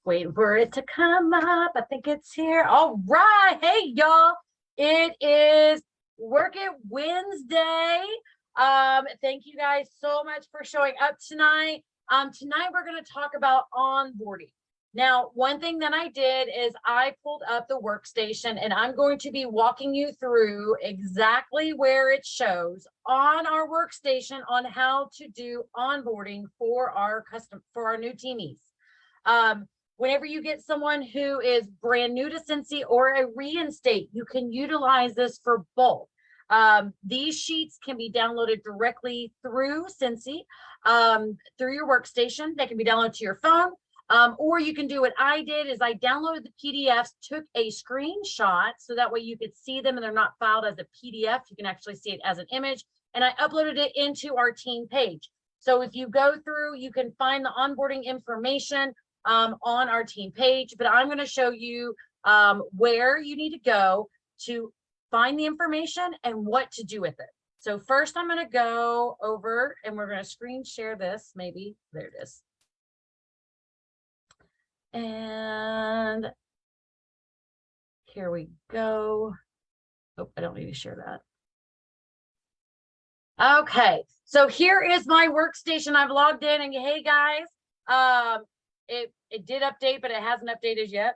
Waiting for it to come up. I think it's here. All right. Hey, y'all. It is Work It Wednesday. Thank you guys so much for showing up tonight. Tonight we're going to talk about onboarding. Now, one thing that I did is I pulled up the workstation and I'm going to be walking you through exactly where it shows on our workstation on how to do onboarding for our new teamies. Whenever you get someone who is brand new to Scentsy or a reinstate, you can utilize this for both. These sheets can be downloaded directly through Scentsy, through your workstation. They can be downloaded to your phone, or you can do what I did is I downloaded the PDFs, took a screenshot so that way you could see them and they're not filed as a PDF. You can actually see it as an image, and I uploaded it into our team page. So if you go through, you can find the onboarding information on our team page, but I'm going to show you where you need to go to find the information and what to do with it. So first I'm going to go over and we're going to screen share this. Maybe there it is. And here we go. Oh, I don't need to share that. Okay, so here is my workstation. I've logged in and hey guys, it did update, but it hasn't updated yet.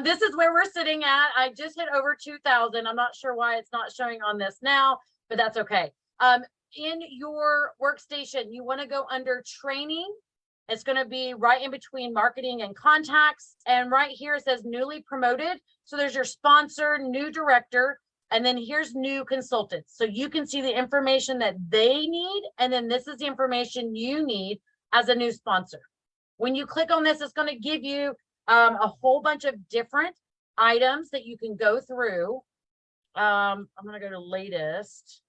This is where we're sitting at. I just hit over 2,000. I'm not sure why it's not showing on this now, but that's okay. In your workstation, you want to go under training. It's going to be right in between marketing and contacts. And right here it says newly promoted. So there's your sponsor, new director, and then here's new consultants. So you can see the information that they need. And then this is the information you need as a new sponsor. When you click on this, it's going to give you a whole bunch of different items that you can go through. I'm going to go to latest.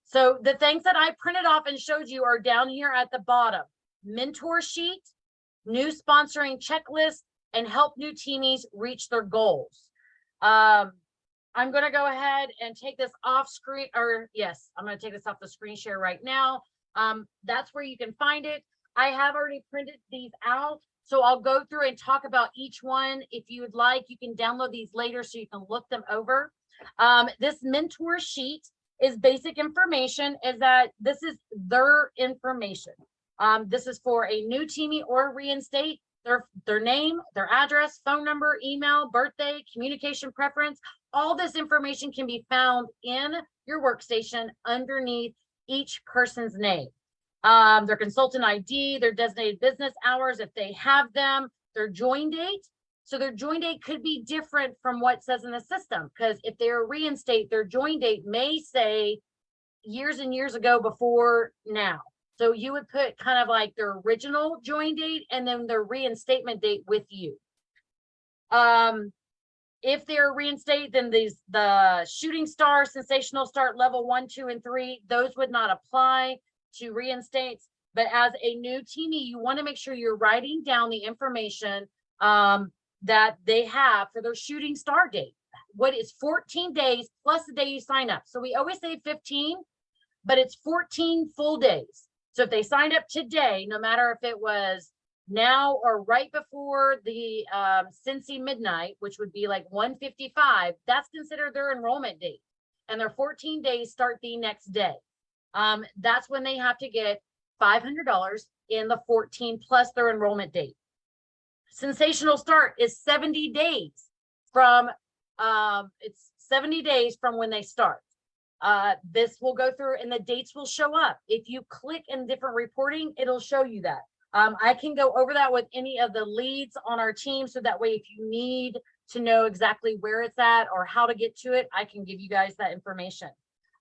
So the things that I printed off and showed you are down here at the bottom. Mentor sheet, new sponsoring checklist, and help new teamies reach their goals. I'm going to go ahead and take this off screen, or yes, I'm going to take this off the screen share right now. That's where you can find it. I have already printed these out, so I'll go through and talk about each one. If you would like, you can download these later so you can look them over. This mentor sheet is basic information, is that this is their information. This is for a new teamie or reinstate, their name, their address, phone number, email, birthday, communication preference. All this information can be found in your workstation underneath each person's name. Their consultant ID, their designated business hours, if they have them, their join date. So their join date could be different from what says in the system, because if they're a reinstate, their join date may say years and years ago before now. So you would put kind of like their original join date and then their reinstatement date with you. If they're reinstate, then the shooting star, sensational start, level 1, 2, and 3, those would not apply to reinstates. But as a new teamie, you want to make sure you're writing down the information that they have for their shooting star date. What is 14 days plus the day you sign up. So we always say 15, but it's 14 full days. So if they signed up today, no matter if it was now or right before the Scentsy midnight, which would be like 1:55, that's considered their enrollment date. And their 14 days start the next day. That's when they have to get $500 in the 14 plus their enrollment date. Sensational start is 70 days from it's 70 days from when they start. This will go through and the dates will show up. If you click in different reporting, it'll show you that. I can go over that with any of the leads on our team, so that way if you need to know exactly where it's at or how to get to it, I can give you guys that information.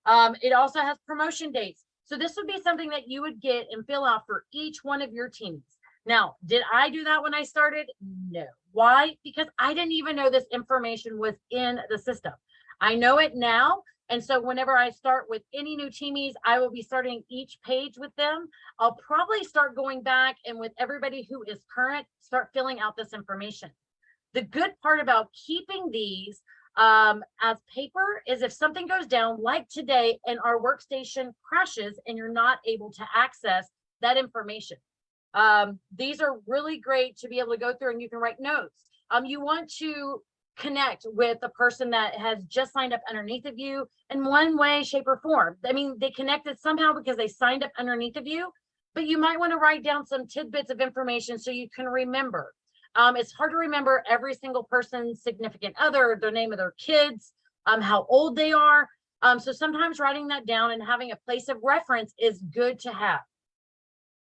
It also has promotion dates. So this would be something that you would get and fill out for each one of your teams. Now, did I do that when I started? No. Why? Because I didn't even know this information was in the system. I know it now. And so whenever I start with any new teamies, I will be starting each page with them. I'll probably start going back and with everybody who is current, start filling out this information. The good part about keeping these as paper is if something goes down like today and our workstation crashes and you're not able to access that information. These are really great to be able to go through, and you can write notes. You want to connect with the person that has just signed up underneath of you in one way, shape, or form. I mean, they connected somehow because they signed up underneath of you, but you might want to write down some tidbits of information so you can remember. It's hard to remember every single person's significant other, their name of their kids, how old they are. So sometimes writing that down and having a place of reference is good to have.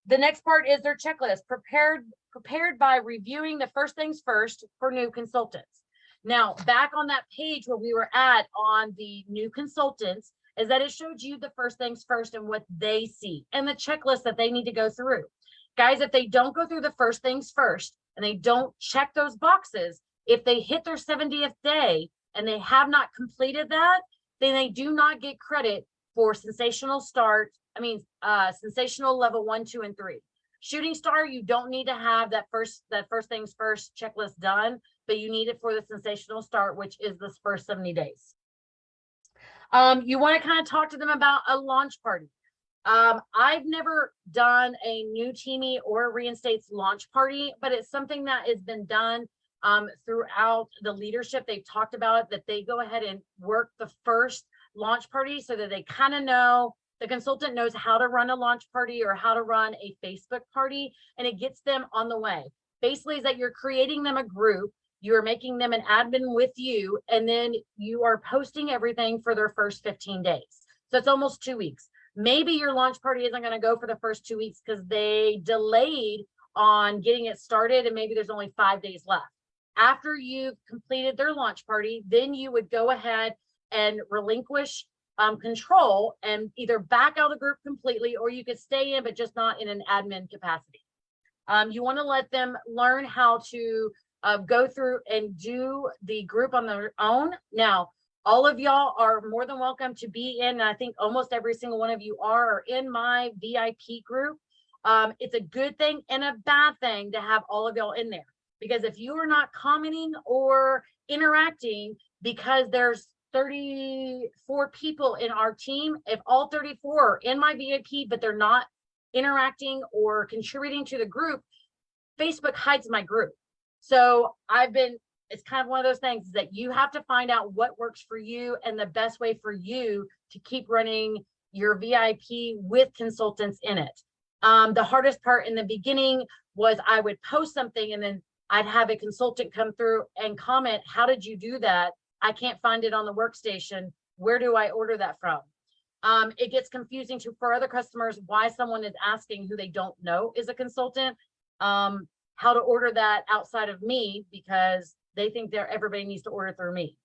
The next part is their checklist, prepared by reviewing the first things first for new consultants. Now, back on that page where we were at on the new consultants, is that it showed you the first things first and what they see and the checklist that they need to go through. Guys, if they don't go through the first things first and they don't check those boxes, if they hit their 70th day and they have not completed that, then they do not get credit for Scentsational level 1, 2, and 3. Shooting star, you don't need to have that first things first checklist done, but you need it for the Scentsational start, which is this first 70 days. You want to kind of talk to them about a launch party. I've never done a new teamie or a reinstates launch party, but it's something that has been done throughout the leadership. They've talked about it, that they go ahead and work the first launch party so that they kind of know, the consultant knows how to run a launch party or how to run a Facebook party, and it gets them on the way. Basically is that you're creating them a group, you're making them an admin with you, and then you are posting everything for their first 15 days. So it's almost 2 weeks. Maybe your launch party isn't going to go for the first 2 weeks because they delayed on getting it started and maybe there's only 5 days left. After you've completed their launch party, then you would go ahead and relinquish control and either back out of the group completely, or you could stay in, but just not in an admin capacity. You want to let them learn how to go through and do the group on their own. Now, all of y'all are more than welcome to be in, and I think almost every single one of you are in my VIP group. It's a good thing and a bad thing to have all of y'all in there, because if you are not commenting or interacting, because there's 34 people in our team, if all 34 are in my VIP, but they're not interacting or contributing to the group, Facebook hides my group. So it's kind of one of those things that you have to find out what works for you and the best way for you to keep running your VIP with consultants in it. The hardest part in the beginning was I would post something and then I'd have a consultant come through and comment, how did you do that? I can't find it on the workstation. Where do I order that from? It gets confusing for other customers why someone is asking who they don't know is a consultant, how to order that outside of me, because they think everybody needs to order through me.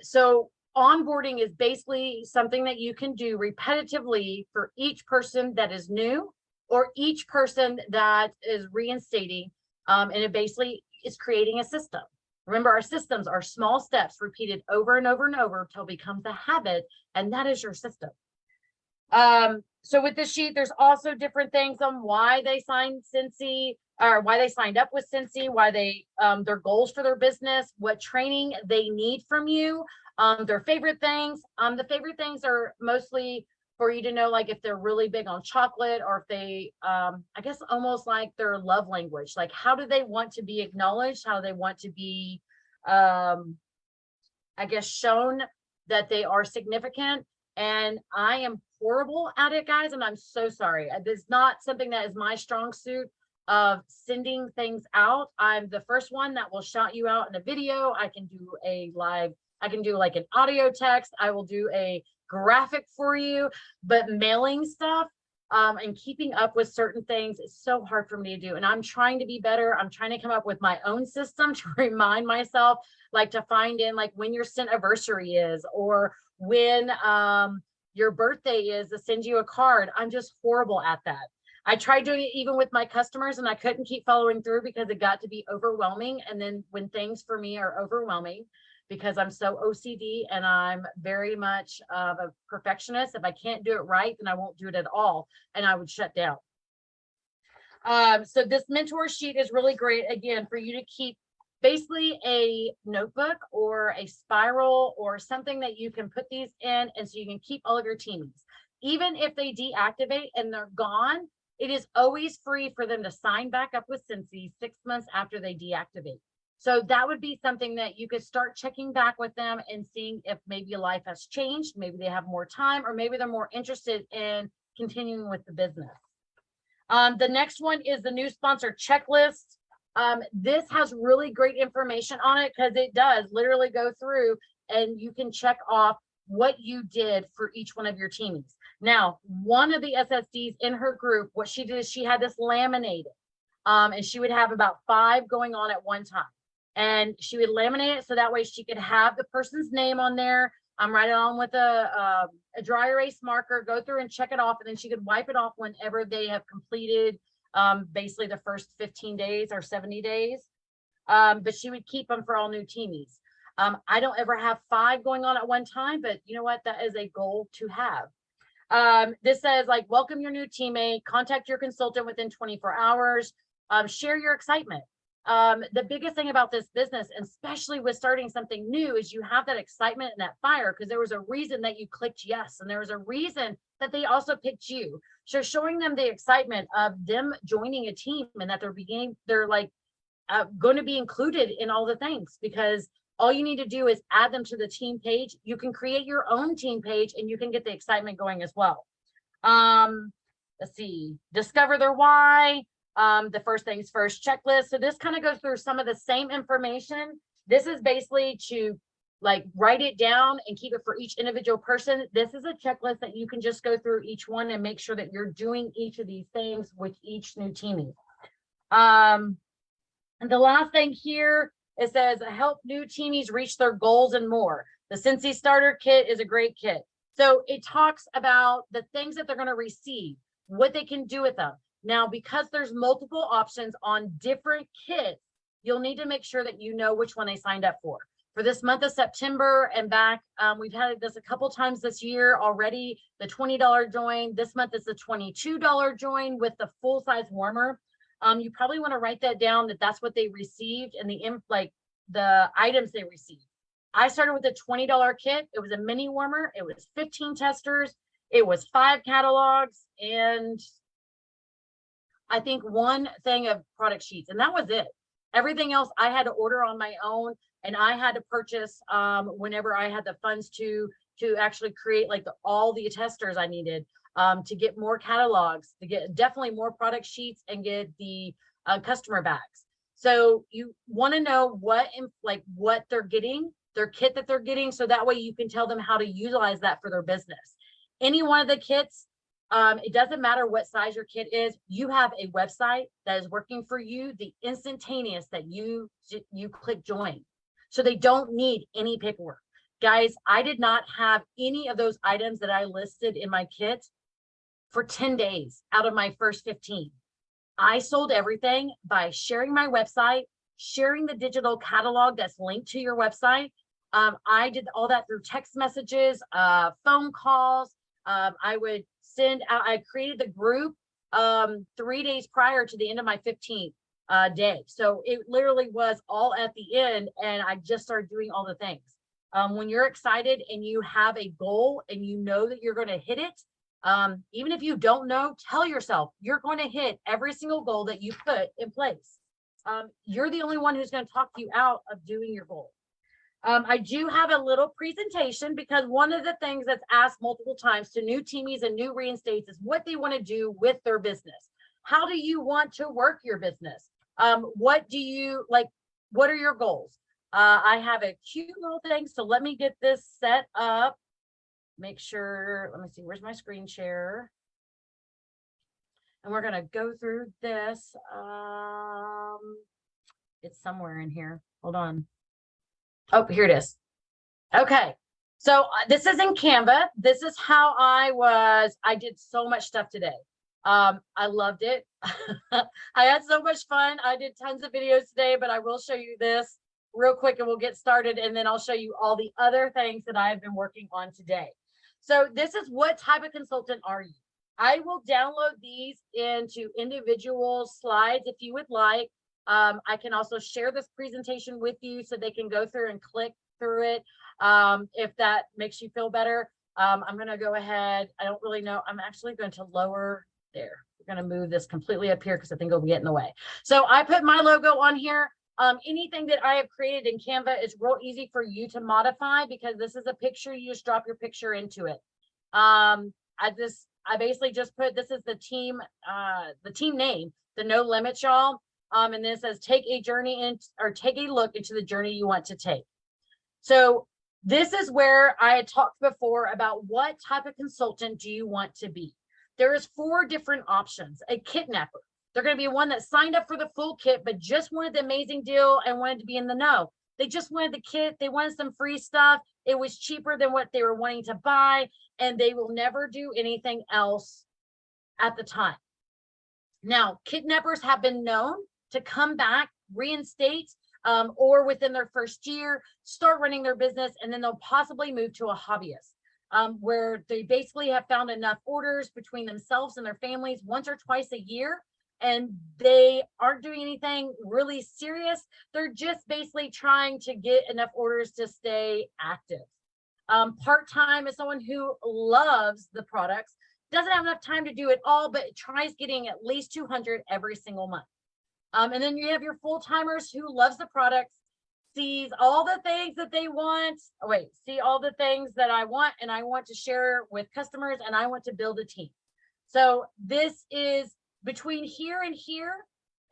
So onboarding is basically something that you can do repetitively for each person that is new or each person that is reinstating. And it basically is creating a system. Remember, our systems are small steps repeated over and over and over until it becomes a habit, and that is your system. So with this sheet, there's also different things on why they signed Scentsy, or why they signed up with Scentsy, why they their goals for their business, what training they need from you, their favorite things. The favorite things are mostly for you to know, like if they're really big on chocolate, or if they, I guess almost like their love language, like how do they want to be acknowledged? How do they want to be, I guess, shown that they are significant? And I am horrible at it, guys, and I'm so sorry. It's not something that is my strong suit of sending things out. I'm the first one that will shout you out in a video. I can do a live, I can do like an audio text. I will do a graphic for you, but mailing stuff and keeping up with certain things is so hard for me to do. And I'm trying to be better. I'm trying to come up with my own system to remind myself, like to find in like when your Scentiversary is, or when your birthday is, to send you a card. I'm just horrible at that. I tried doing it even with my customers and I couldn't keep following through because it got to be overwhelming. And then when things for me are overwhelming, because I'm so OCD and I'm very much of a perfectionist, if I can't do it right, then I won't do it at all. And I would shut down. So this mentor sheet is really great, again, for you to keep basically a notebook or a spiral or something that you can put these in, and so you can keep all of your teamies. Even if they deactivate and they're gone, it is always free for them to sign back up with Scentsy 6 months after they deactivate. So that would be something that you could start checking back with them and seeing if maybe life has changed, maybe they have more time, or maybe they're more interested in continuing with the business. The next one is the new sponsor checklist. This has really great information on it because it does literally go through and you can check off what you did for each one of your teamies. Now, one of the SSDs in her group, what she did is she had this laminated, and she would have about 5 going on at one time. And she would laminate it so that way she could have the person's name on there. Write it on with a dry erase marker, go through and check it off, and then she could wipe it off whenever they have completed basically the first 15 days or 70 days. But she would keep them for all new teamies. I don't ever have 5 going on at one time, but you know what? That is a goal to have. This says like, welcome your new teammate, contact your consultant within 24 hours, share your excitement. The biggest thing about this business, especially with starting something new, is you have that excitement and that fire because there was a reason that you clicked yes, and there was a reason that they also picked you. So showing them the excitement of them joining a team and that they're like going to be included in all the things, because all you need to do is add them to the team page. You can create your own team page and you can get the excitement going as well. Let's see, discover their why. The first things first checklist. So this kind of goes through some of the same information. This is basically to like write it down and keep it for each individual person. This is a checklist that you can just go through each one and make sure that you're doing each of these things with each new teamie. And the last thing here, it says help new teamies reach their goals and more. The Scentsy starter kit is a great kit. So it talks about the things that they're going to receive, what they can do with them. Now, because there's multiple options on different kits, you'll need to make sure that you know which one they signed up for. For this month of September and back, we've had this a couple times this year already, the $20 join. This month is the $22 join with the full-size warmer. You probably want to write that down, that that's what they received and the items they received. I started with a $20 kit. It was a mini warmer. It was 15 testers. It was 5 catalogs and I think 1 thing of product sheets, and that was it. Everything else I had to order on my own, and I had to purchase whenever I had the funds to actually create like all the testers I needed, to get more catalogs, to get definitely more product sheets and get the customer bags. So you want to know what they're getting, their kit that they're getting, so that way you can tell them how to utilize that for their business. Any one of the kits, it doesn't matter what size your kit is, you have a website that is working for you the instantaneous that you click join. So they don't need any paperwork. Guys, I did not have any of those items that I listed in my kit for 10 days out of my first 15. I sold everything by sharing my website, sharing the digital catalog that's linked to your website. I did all that through text messages, phone calls. I would send out, I created the group 3 days prior to the end of my 15th day. So it literally was all at the end, and I just started doing all the things. When you're excited and you have a goal and you know that you're going to hit it, even if you don't know, tell yourself you're going to hit every single goal that you put in place. You're the only one who's going to talk you out of doing your goal. I do have a little presentation because one of the things that's asked multiple times to new teamies and new reinstates is what they want to do with their business. How do you want to work your business? What do you like? What are your goals? I have a cute little thing. So let me get this set up. Make sure, let me see, where's my screen share? And we're going to go through this. It's somewhere in here. Hold on. Oh, here it is. Okay. So this is in Canva. This is how I did so much stuff today. I loved it. I had so much fun. I did tons of videos today, but I will show you this real quick and we'll get started. And then I'll show you all the other things that I've been working on today. So this is what type of consultant are you? I will download these into individual slides if you would like. I can also share this presentation with you so they can go through and click through it. If that makes you feel better, I'm going to go ahead. I don't really know. I'm actually going to lower there. we're going to move this completely up here because I think it'll get in the way. So I put my logo on here. Anything that I have created in Canva is real easy for you to modify because this is a picture. You just drop your picture into it. I basically just put, this is the team name, the No Limits, y'all. And then it says, take a journey in, or take a look into the journey you want to take. So this is where I had talked before about what type of consultant do you want to be. There is 4 different options. A kidnapper. They're going to be one that signed up for the full kit, but just wanted the amazing deal and wanted to be in the know. They just wanted the kit. They wanted some free stuff. It was cheaper than what they were wanting to buy, and they will never do anything else at the time. Now, kidnappers have been known to come back, reinstate, or within their first year, start running their business, and then they'll possibly move to a hobbyist, where they basically have found enough orders between themselves and their families once or twice a year, and they aren't doing anything really serious. They're just basically trying to get enough orders to stay active. Part-time is someone who loves the products, doesn't have enough time to do it all, but tries getting at least 200 every single month. And then you have your full-timers who loves the products, sees all the things that they want. Oh, wait, see all the things that I want, and I want to share with customers, and I want to build a team. So this is between here and here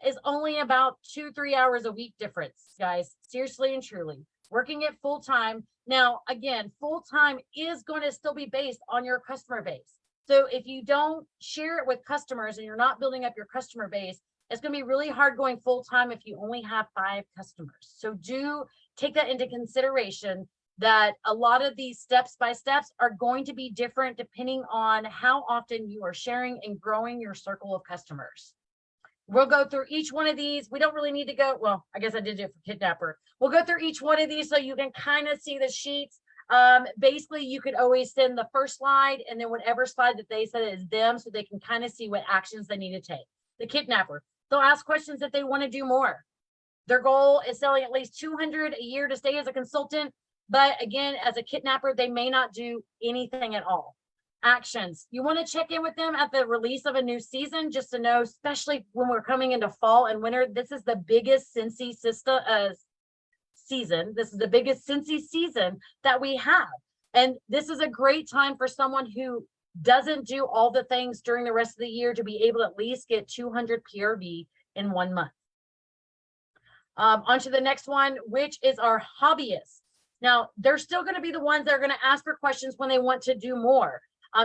is only about 2-3 hours a week difference, guys, seriously and truly. Working it full-time. Now, again, full-time is going to still be based on your customer base. So if you don't share it with customers and you're not building up your customer base, it's going to be really hard going full-time if you only have 5 customers. So do take that into consideration, that a lot of these steps by steps are going to be different depending on how often you are sharing and growing your circle of customers. We'll go through each one of these. We don't really need to go, well, I guess I did it for kidnapper. We'll go through each one of these so you can kind of see the sheets. Basically, you could always send the first slide and then whatever slide that they said is them, so they can kind of see what actions they need to take. The kidnapper, they'll ask questions if they want to do more. Their goal is selling at least 200 a year to stay as a consultant. But again, as a kidnapper, they may not do anything at all. Actions, you want to check in with them at the release of a new season, just to know, especially when we're coming into fall and winter, this is the biggest Scentsy season. This is the biggest Scentsy season that we have. And this is a great time for someone who doesn't do all the things during the rest of the year to be able to at least get 200 PRV in 1 month. On to the next one, which is our hobbyists. Now, they're still going to be the ones that are going to ask for questions when they want to do more.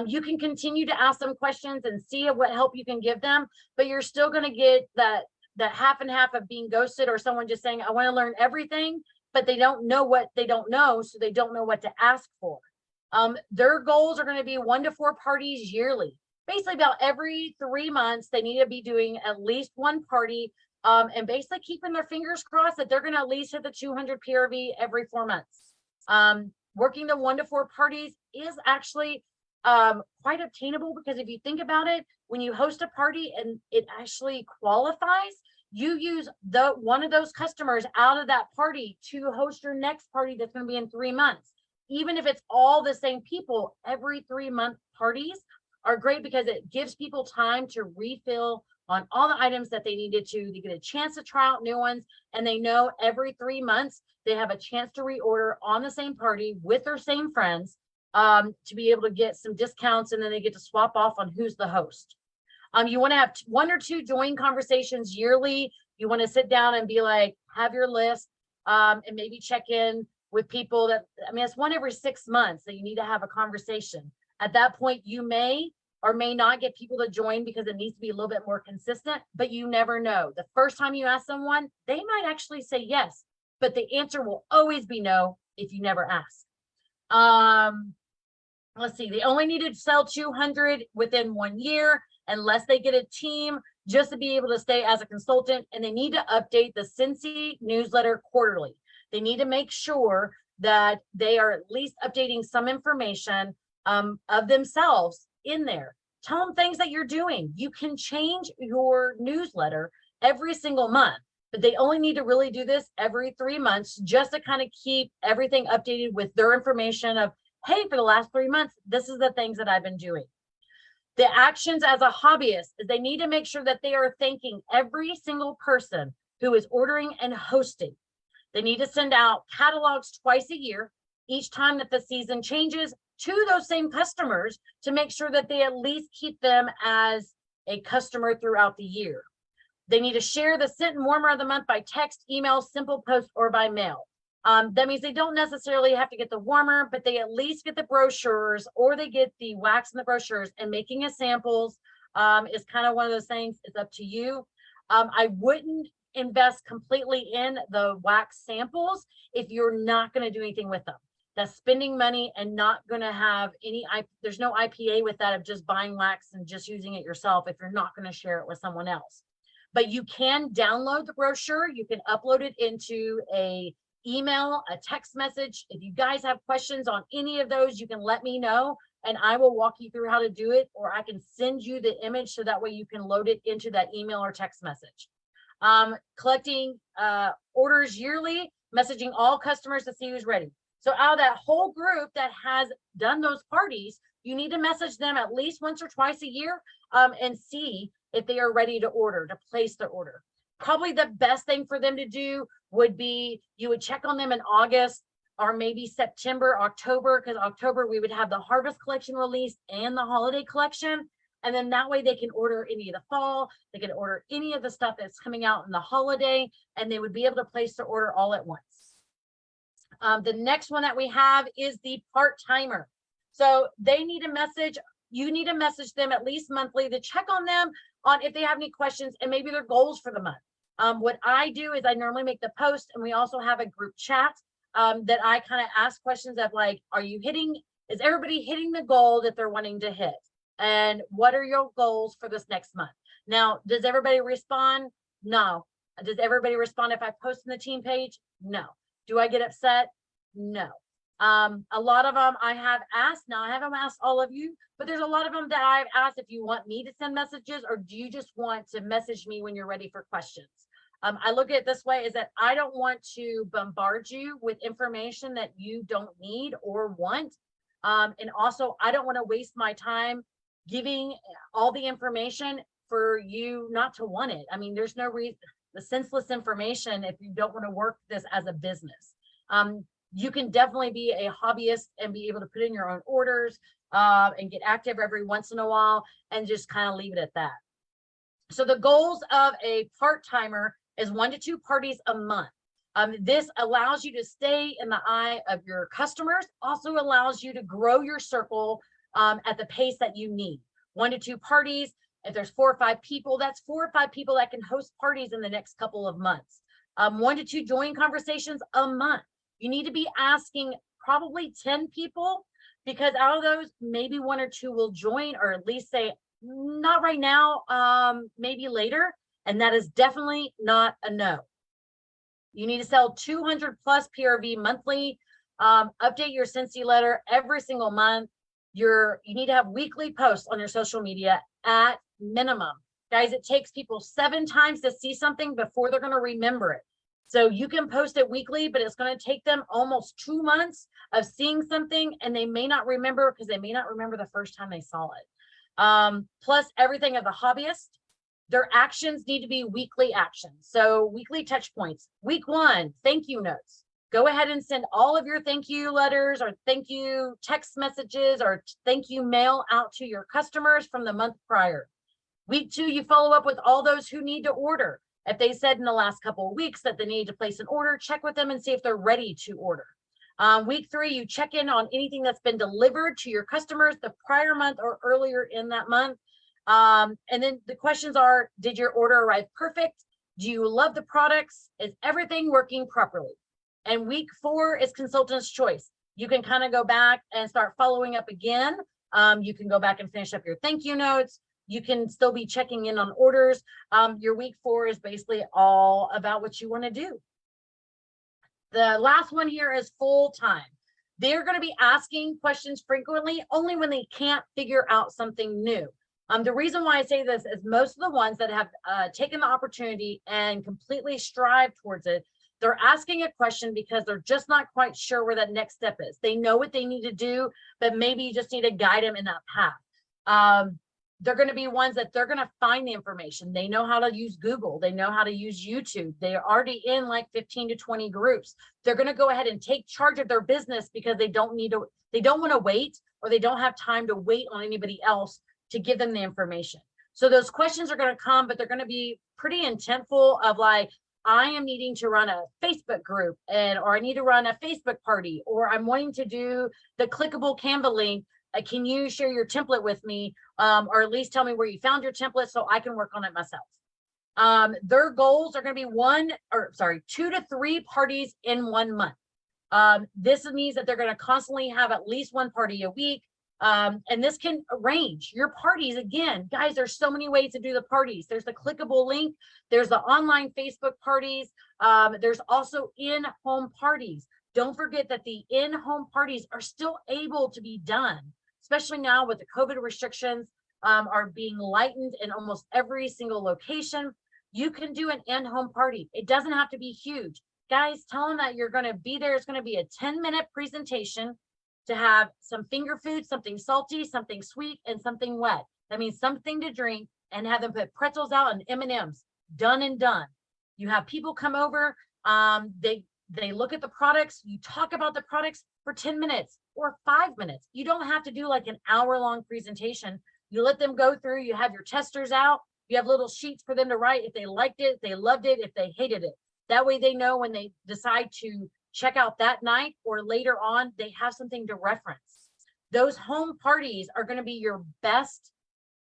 You can continue to ask them questions and see what help you can give them, but you're still going to get that half and half of being ghosted, or someone just saying, I want to learn everything, but they don't know what they don't know, so they don't know what to ask for. Their goals are going to be 1 to 4 parties yearly. Basically, about every 3 months, they need to be doing at least 1 party, and basically keeping their fingers crossed that they're going to at least hit the 200 PRV every 4 months. Working the 1 to 4 parties is actually quite obtainable, because if you think about it, when you host a party and it actually qualifies, you use one of those customers out of that party to host your next party that's going to be in 3 months. Even if it's all the same people, every 3-month parties are great because it gives people time to refill on all the items that they needed to. They get a chance to try out new ones, and they know every 3 months they have a chance to reorder on the same party with their same friends, to be able to get some discounts, and then they get to swap off on who's the host. You want to have 1 or 2 join conversations yearly. You want to sit down and be like, have your list, and maybe check in with people that, I mean, it's 1 every 6 months that you need to have a conversation. At that point, you may or may not get people to join because it needs to be a little bit more consistent, but you never know. The first time you ask someone, they might actually say yes, but the answer will always be no if you never ask. Let's see, they only need to sell 200 within 1 year unless they get a team just to be able to stay as a consultant, and they need to update the Scentsy newsletter quarterly. They need to make sure that they are at least updating some information of themselves in there. Tell them things that you're doing. You can change your newsletter every single month, but they only need to really do this every 3 months, just to kind of keep everything updated with their information of, hey, for the last 3 months, this is the things that I've been doing. The actions as a hobbyist is they need to make sure that they are thanking every single person who is ordering and hosting. They need to send out catalogs twice a year, each time that the season changes, to those same customers to make sure that they at least keep them as a customer throughout the year. They need to share the scent and warmer of the month by text, email, simple post, or by mail. That means they don't necessarily have to get the warmer, but they at least get the brochures, or they get the wax and the brochures, and making a samples is kind of one of those things. It's up to you. I wouldn't invest completely in the wax samples if you're not going to do anything with them. That's spending money and not going to have any, there's no IPA with that of just buying wax and just using it yourself if you're not going to share it with someone else. But you can download the brochure. You can upload it into a email, a text message. If you guys have questions on any of those, you can let me know and I will walk you through how to do it, or I can send you the image so that way you can load it into that email or text message. Collecting orders yearly, messaging all customers to see who's ready. So out of that whole group that has done those parties, you need to message them at least once or twice a year and see if they are ready to order, to place their order. Probably the best thing for them to do would be, you would check on them in August or maybe September, October, because October we would have the harvest collection released and the holiday collection. And then that way they can order any of the fall, they can order any of the stuff that's coming out in the holiday, and they would be able to place their order all at once. The next one that we have is the part-timer. So they need a message. You need to message them at least monthly to check on them on if they have any questions and maybe their goals for the month. What I do is I normally make the post, and we also have a group chat that I kind of ask questions of like, is everybody hitting the goal that they're wanting to hit? And what are your goals for this next month? Now, does everybody respond? No. Does everybody respond if I post in the team page? No. Do I get upset? No. A lot of them I have asked. Now, I haven't asked all of you, but there's a lot of them that I've asked if you want me to send messages, or do you just want to message me when you're ready for questions? I look at it this way, is that I don't want to bombard you with information that you don't need or want. And also, I don't want to waste my time giving all the information for you not to want it. I mean, there's no reason, the senseless information if you don't want to work this as a business. You can definitely be a hobbyist and be able to put in your own orders and get active every once in a while and just kind of leave it at that. So the goals of a part-timer is 1 to 2 parties a month. This allows you to stay in the eye of your customers, also allows you to grow your circle at the pace that you need. 1 to 2 parties. If there's 4 or 5 people, that's 4 or 5 people that can host parties in the next couple of months. 1 to 2 join conversations a month. You need to be asking probably 10 people, because out of those, maybe 1 or 2 will join, or at least say, not right now, maybe later. And that is definitely not a no. You need to sell 200 plus PRV monthly. Update your Scentsy letter every single month. You need to have weekly posts on your social media at minimum. Guys, it takes people 7 times to see something before they're going to remember it. So you can post it weekly, but it's going to take them almost 2 months of seeing something, and they may not remember because they may not remember the first time they saw it. Plus everything of the hobbyist. Their actions need to be weekly actions. So weekly touch points. Week 1, thank you notes. Go ahead and send all of your thank you letters or thank you text messages or thank you mail out to your customers from the month prior. Week 2, you follow up with all those who need to order. If they said in the last couple of weeks that they need to place an order, check with them and see if they're ready to order. Week 3, you check in on anything that's been delivered to your customers the prior month or earlier in that month. And then the questions are, did your order arrive perfect? Do you love the products? Is everything working properly? And week 4 is consultant's choice. You can kind of go back and start following up again. You can go back and finish up your thank you notes. You can still be checking in on orders. Your week 4 is basically all about what you want to do. The last one here is full time. They're going to be asking questions frequently only when they can't figure out something new. The reason why I say this is most of the ones that have taken the opportunity and completely strive towards it, they're asking a question because they're just not quite sure where that next step is. They know what they need to do, but maybe you just need to guide them in that path. they're going to be ones that they're going to find the information. They know how to use Google. They know how to use YouTube. They're already in like 15 to 20 groups. They're going to go ahead and take charge of their business because they don't want to wait, or they don't have time to wait on anybody else to give them the information. So those questions are going to come, but they're going to be pretty intentful of like, I am needing to run a Facebook group, or I need to run a Facebook party, or I'm wanting to do the clickable Canva link. Can you share your template with me? Or at least tell me where you found your template so I can work on it myself. Their goals are going to be 2 to 3 parties in 1 month. This means that they're going to constantly have at least 1 party a week. And this can range your parties. Again, guys, there's so many ways to do the parties. There's the clickable link. There's the online Facebook parties. There's also in-home parties. Don't forget that the in-home parties are still able to be done, especially now with the COVID restrictions are being lightened in almost every single location. You can do an in-home party. It doesn't have to be huge. Guys, tell them that you're going to be there. It's going to be a 10-minute presentation to have some finger food, something salty, something sweet, and something wet. That means something to drink, and have them put pretzels out and M&Ms. Done and done. You have people come over. They look at the products. You talk about the products for 10 minutes or 5 minutes. You don't have to do like an hour-long presentation. You let them go through. You have your testers out. You have little sheets for them to write if they liked it, if they loved it, if they hated it. That way they know when they decide to check out that night or later on, they have something to reference. Those home parties are going to be your best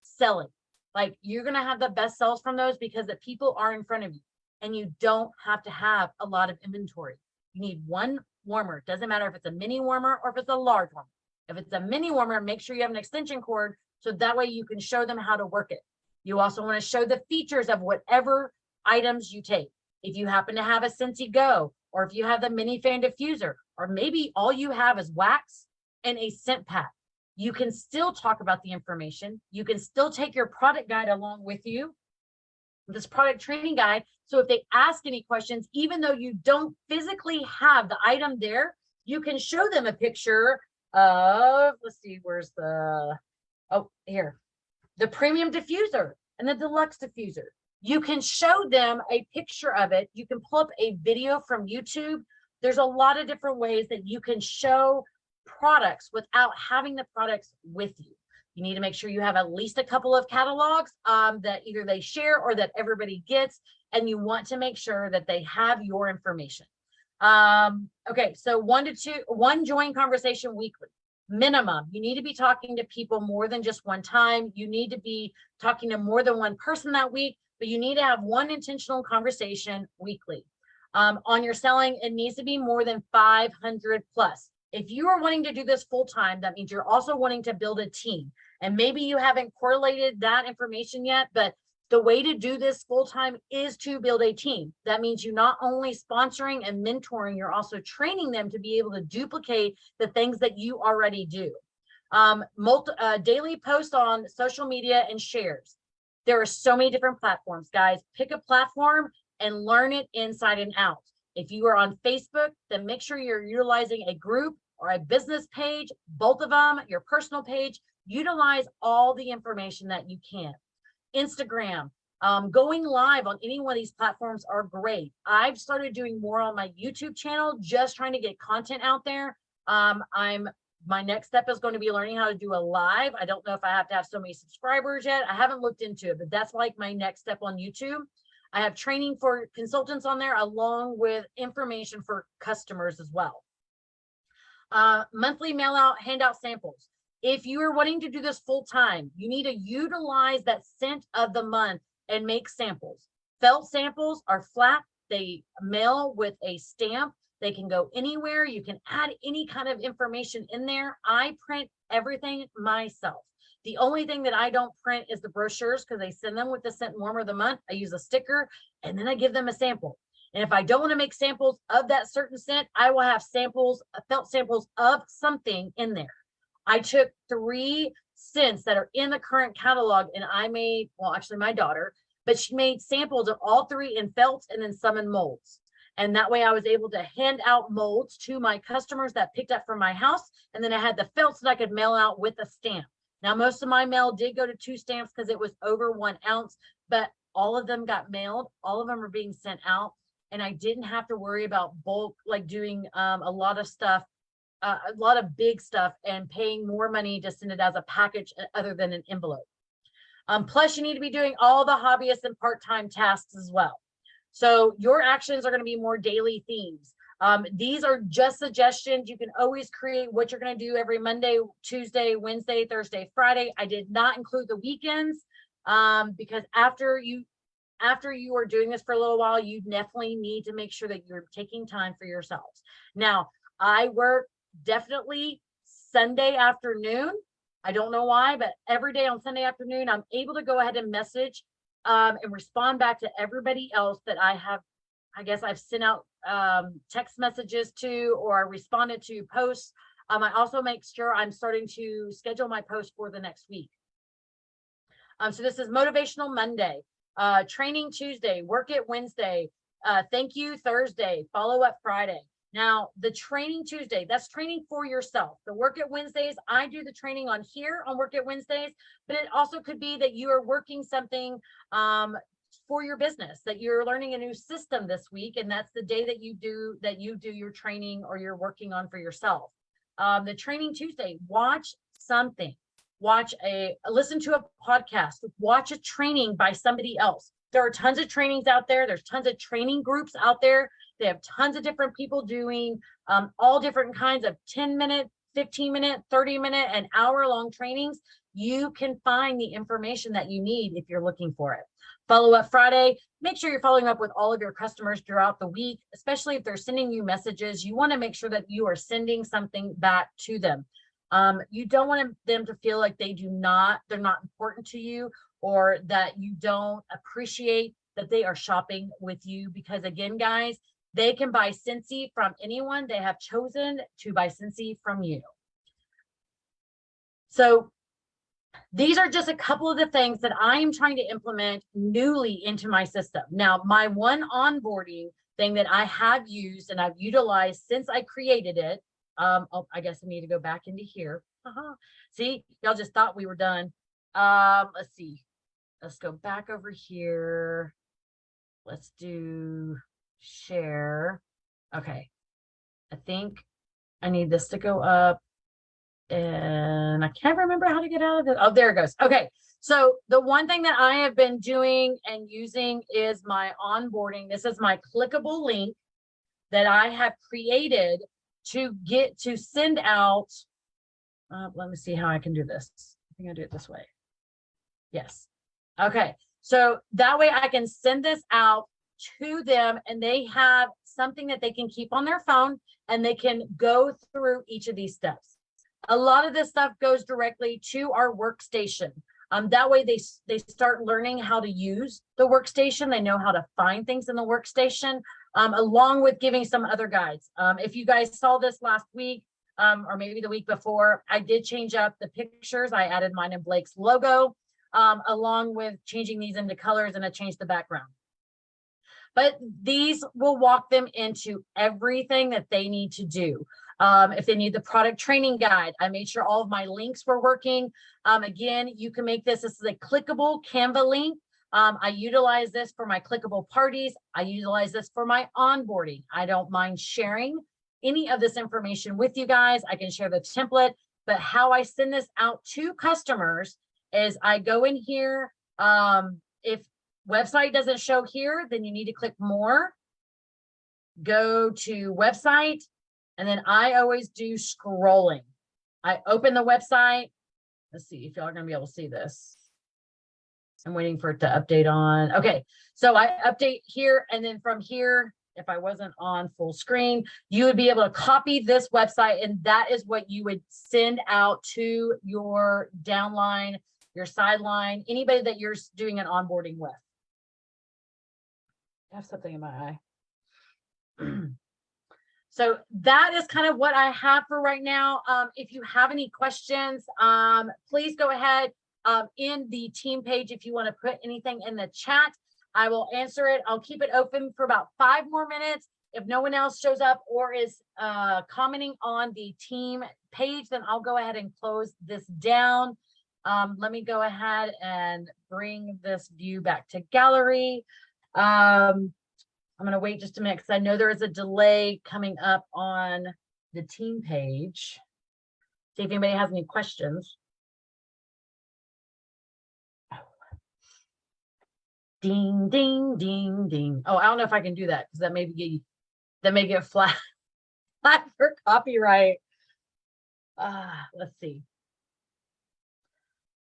selling. Like, you're going to have the best sales from those because the people are in front of you, and you don't have to have a lot of inventory. You need 1 warmer. It doesn't matter if it's a mini warmer or if it's a large warmer. If it's a mini warmer, make sure you have an extension cord so that way you can show them how to work it. You also want to show the features of whatever items you take. If you happen to have a Scentsy Go, or if you have the mini fan diffuser, or maybe all you have is wax and a scent pack, you can still talk about the information. You can still take your product guide along with you, this product training guide. So if they ask any questions, even though you don't physically have the item there, you can show them a picture of, let's see, where's the, oh, here, the premium diffuser and the deluxe diffuser. You can show them a picture of it. You can pull up a video from YouTube. There's a lot of different ways that you can show products without having the products with you. You need to make sure you have at least a couple of catalogs that either they share or that everybody gets, and you want to make sure that they have your information. Okay, so 1 to 2, 1 join conversation weekly. Minimum. You need to be talking to people more than just one time. You need to be talking to more than one person that week, but you need to have 1 intentional conversation weekly. On your selling, it needs to be more than 500 plus. If you are wanting to do this full time, that means you're also wanting to build a team. And maybe you haven't correlated that information yet, but the way to do this full time is to build a team. That means you're not only sponsoring and mentoring, you're also training them to be able to duplicate the things that you already do. Daily posts on social media and shares. There are so many different platforms, guys. Pick a platform and learn it inside and out. If you are on Facebook, then make sure you're utilizing a group or a business page, both of them, your personal page. Utilize all the information that you can. Instagram, going live on any one of these platforms are great. I've started doing more on my YouTube channel, just trying to get content out there. My next step is going to be learning how to do a live. I don't know if I have to have so many subscribers yet. I haven't looked into it, but that's like my next step on YouTube. I have training for consultants on there, along with information for customers as well. Monthly mail out, handout samples. If you are wanting to do this full time, you need to utilize that scent of the month and make samples. Felt samples are flat. They mail with a stamp. They can go anywhere. You can add any kind of information in there. I print everything myself. The only thing that I don't print is the brochures, because they send them with the scent warmer of the month. I use a sticker and then I give them a sample. And if I don't want to make samples of that certain scent, I will have samples, felt samples of something in there. I took 3 scents that are in the current catalog, and I made, well, actually my daughter, but she made samples of all 3 in felt and then some in molds. And that way I was able to hand out molds to my customers that picked up from my house. And then I had the felts that I could mail out with a stamp. Now, most of my mail did go to 2 stamps because it was over 1 ounce, but all of them got mailed. All of them are being sent out. And I didn't have to worry about bulk, like doing a lot of stuff, a lot of big stuff and paying more money to send it as a package other than an envelope. Plus, you need to be doing all the hobbyist and part-time tasks as well. So your actions are going to be more daily themes. These are just suggestions. You can always create what you're going to do every Monday, Tuesday, Wednesday, Thursday, Friday. I did not include the weekends because after you are doing this for a little while, you definitely need to make sure that you're taking time for yourselves. Now, I work definitely Sunday afternoon. I don't know why, but every day on Sunday afternoon, I'm able to go ahead and message and respond back to everybody else that I guess I've sent out text messages to or responded to posts. I also make sure I'm starting to schedule my post for the next week. So this is Motivational Monday, Training Tuesday, Work It Wednesday, Thank You Thursday, Follow Up Friday. Now, the Training Tuesday, that's training for yourself. The Work It Wednesdays, I do the training on here on Work It Wednesdays, but it also could be that you are working something for your business, that you're learning a new system this week, and that's the day that you do your training or you're working on for yourself. The Training Tuesday, watch something, listen to a podcast, watch a training by somebody else. There are tons of trainings out there. There's tons of training groups out there. They have tons of different people doing all different kinds of 10-minute, 15-minute, 30-minute, and hour-long trainings. You can find the information that you need if you're looking for it. Follow Up Friday, make sure you're following up with all of your customers throughout the week, especially if they're sending you messages. You want to make sure that you are sending something back to them. You don't want them to feel like they're not important to you, or that you don't appreciate that they are shopping with you, because again, guys, they can buy Scentsy from anyone. They have chosen to buy Scentsy from you. So these are just a couple of the things that I am trying to implement newly into my system. Now, my one onboarding thing that I have used and I've utilized since I created it. Oh, I guess I need to go back into here. See, y'all just thought we were done. Let's see. Let's go back over here. Let's do share. Okay. I think I need this to go up. And I can't remember how to get out of it. Oh, there it goes. Okay. So the one thing that I have been doing and using is my onboarding. This is my clickable link that I have created to send out. Let me see how I can do this. I think I'll do it this way. Yes. Okay. So that way I can send this out to them and they have something that they can keep on their phone and they can go through each of these steps. A lot of this stuff goes directly to our workstation. That way they start learning how to use the workstation. They know how to find things in the workstation, along with giving some other guides. If you guys saw this last week, or maybe the week before, I did change up the pictures. I added mine and Blake's logo, along with changing these into colors, and I changed the background. But these will walk them into everything that they need to do. If they need the product training guide, I made sure all of my links were working. Again, you can make this is a clickable Canva link. I utilize this for my clickable parties. I utilize this for my onboarding. I don't mind sharing any of this information with you guys. I can share the template, but how I send this out to customers is I go in here. If website doesn't show here, then you need to click more, go to website, and then I always do scrolling. I open the website. Let's see if y'all are going to be able to see this. I'm waiting for it to update on. Okay, so I update here, and then from here, if I wasn't on full screen, you would be able to copy this website, and that is what you would send out to your downline, your sideline, anybody that you're doing an onboarding with. I have something in my eye. So that is kind of what I have for right now. If you have any questions, please go ahead in the team page. If you want to put anything in the chat, I will answer it. I'll keep it open for about 5 more minutes. If no one else shows up or is commenting on the team page, then I'll go ahead and close this down. Let me go ahead and bring this view back to gallery. I'm going to wait just a minute because I know there is a delay coming up on the team page. See if anybody has any questions. Ding, ding, ding, ding. Oh, I don't know if I can do that because that may get flat for copyright. Let's see.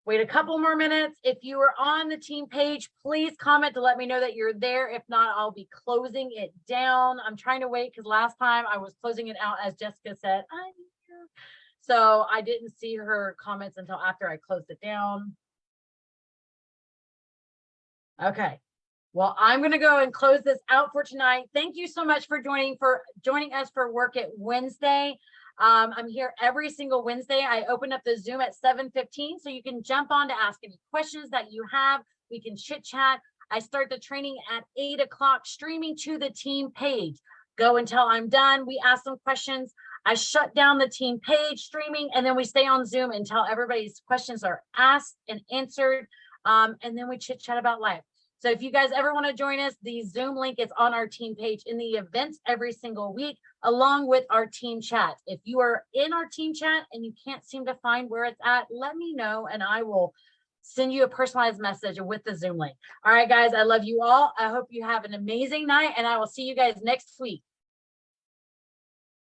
Wait a couple more minutes. If you are on the team page, please comment to let me know that you're there. If not, I'll be closing it down. I'm trying to wait because last time I was closing it out as Jessica said, I'm here. So I didn't see her comments until after I closed it down. Okay. Well, I'm going to go and close this out for tonight. Thank you so much for joining us for Work It Wednesday. I'm here every single Wednesday. I open up the Zoom at 7:15, so you can jump on to ask any questions that you have. We can chit chat. I start the training at 8 o'clock, streaming to the team page. Go until I'm done. We ask some questions. I shut down the team page streaming, and then we stay on Zoom until everybody's questions are asked and answered. And then we chit chat about life. So if you guys ever want to join us, the Zoom link is on our team page in the events every single week, along with our team chat. If you are in our team chat and you can't seem to find where it's at, let me know and I will send you a personalized message with the Zoom link. All right, guys, I love you all. I hope you have an amazing night and I will see you guys next week.